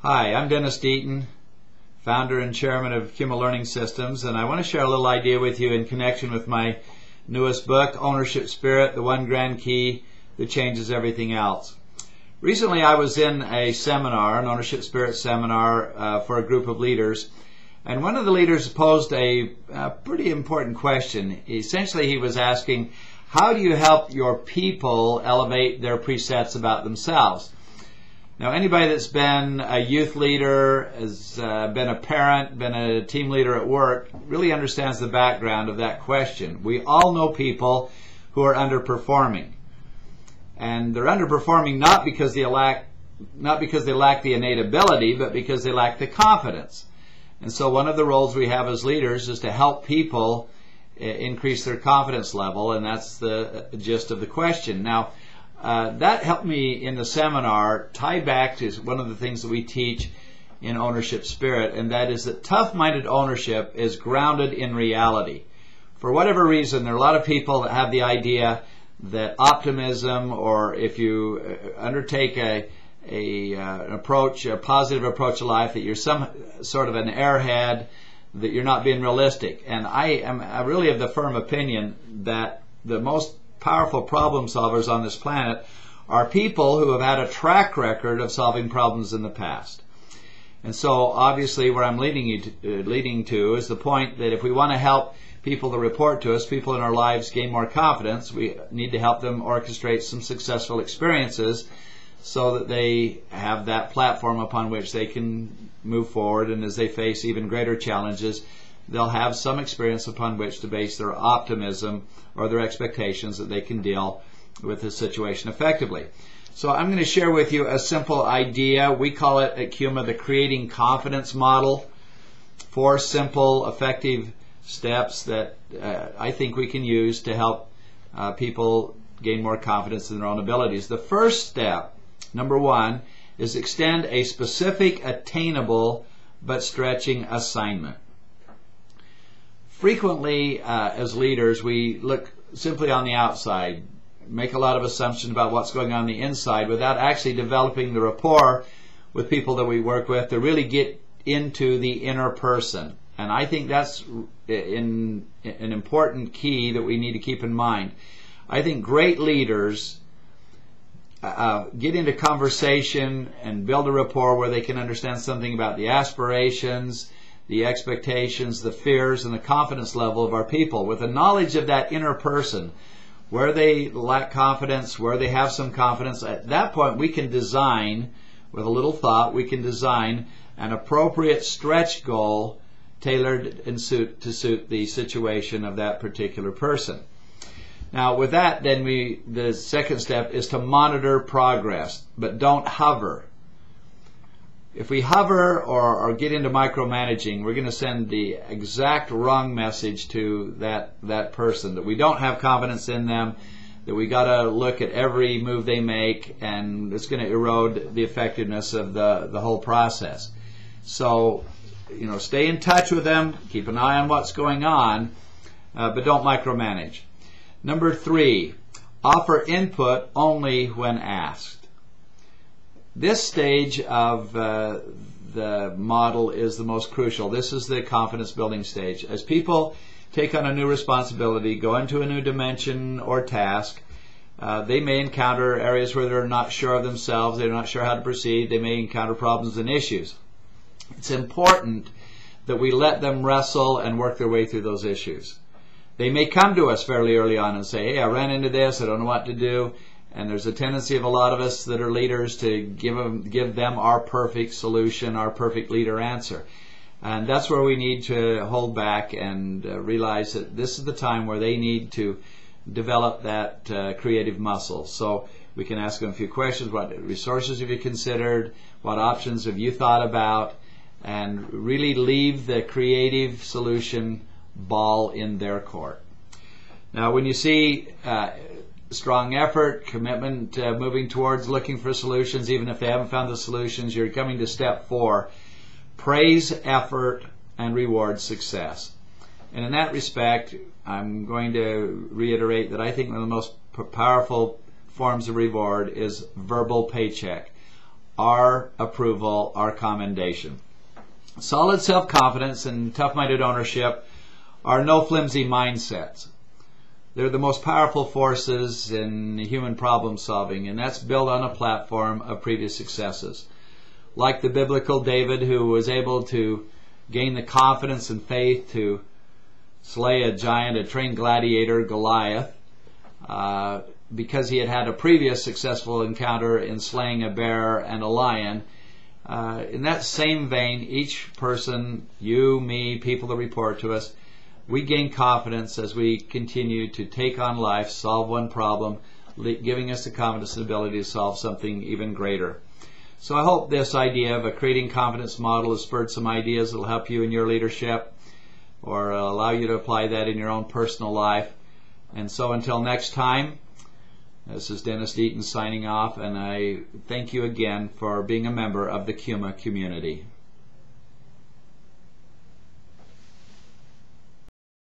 Hi, I'm Dennis Deaton, founder and chairman of Kimmel Learning Systems, and I want to share a little idea with you in connection with my newest book, Ownership Spirit, the one grand key that changes everything else. Recently I was in a seminar, an Ownership Spirit seminar for a group of leaders, and one of the leaders posed a pretty important question. Essentially he was asking, how do you help your people elevate their presets about themselves? Now, anybody that's been a youth leader, has been a parent, been a team leader at work, really understands the background of that question. We all know people who are underperforming. And they're underperforming not because they lack the innate ability, but because they lack the confidence. And so one of the roles we have as leaders is to help people increase their confidence level, and that's the gist of the question. Now, that helped me in the seminar tie back to one of the things that we teach in Ownership Spirit, and that is that tough-minded ownership is grounded in reality. For whatever reason, there are a lot of people that have the idea that optimism, or if you undertake an approach, a positive approach to life, that you're some sort of an airhead, that you're not being realistic. And I am really of the firm opinion that the most powerful problem solvers on this planet are people who have had a track record of solving problems in the past. And so obviously where I'm leading to is the point that if we want to help people to report to us, people in our lives gain more confidence, we need to help them orchestrate some successful experiences so that they have that platform upon which they can move forward, and as they face even greater challenges, they'll have some experience upon which to base their optimism or their expectations that they can deal with the situation effectively. So I'm going to share with you a simple idea. We call it at CUMA the Creating Confidence Model. 4 simple, effective steps that I think we can use to help people gain more confidence in their own abilities. The first step, number 1, is extend a specific, attainable, but stretching assignment. Frequently, as leaders, we look simply on the outside, make a lot of assumptions about what's going on the inside without actually developing the rapport with people that we work with to really get into the inner person. And I think that's an important key that we need to keep in mind. I think great leaders get into conversation and build a rapport where they can understand something about the aspirations, the expectations, the fears, and the confidence level of our people. With a knowledge of that inner person, where they lack confidence, where they have some confidence, at that point we can design, with a little thought, we can design an appropriate stretch goal tailored to suit the situation of that particular person. Now with that, then the second step is to monitor progress, but don't hover. If we hover or get into micromanaging, we're going to send the exact wrong message to that person, that we don't have confidence in them, that we got to look at every move they make, and it's going to erode the effectiveness of the whole process. So, stay in touch with them, keep an eye on what's going on, but don't micromanage. Number 3, offer input only when asked. This stage of the model is the most crucial. This is the confidence building stage. As people take on a new responsibility, go into a new dimension or task, they may encounter areas where they're not sure of themselves, they're not sure how to proceed, they may encounter problems and issues. It's important that we let them wrestle and work their way through those issues. They may come to us fairly early on and say, hey, I ran into this, I don't know what to do. And there's a tendency of a lot of us that are leaders to give them our perfect solution, our perfect leader answer. And that's where we need to hold back and realize that this is the time where they need to develop that creative muscle. So we can ask them a few questions. What resources have you considered? What options have you thought about? And really leave the creative solution ball in their court. Now when you see strong effort, commitment, moving towards looking for solutions, even if they haven't found the solutions, you're coming to step 4. Praise effort and reward success. And in that respect, I'm going to reiterate that I think one of the most powerful forms of reward is verbal paycheck. our approval, our commendation. Solid self-confidence and tough-minded ownership are no flimsy mindsets. They're the most powerful forces in human problem solving, and that's built on a platform of previous successes. Like the biblical David, who was able to gain the confidence and faith to slay a giant, a trained gladiator, Goliath, because he had had a previous successful encounter in slaying a bear and a lion. In that same vein, each person, you, me, people that report to us, we gain confidence as we continue to take on life, solve one problem, giving us the confidence and ability to solve something even greater. So I hope this idea of a creating confidence model has spurred some ideas that will help you in your leadership or allow you to apply that in your own personal life. And so until next time, this is Dennis Deaton signing off, and I thank you again for being a member of the CUMA community.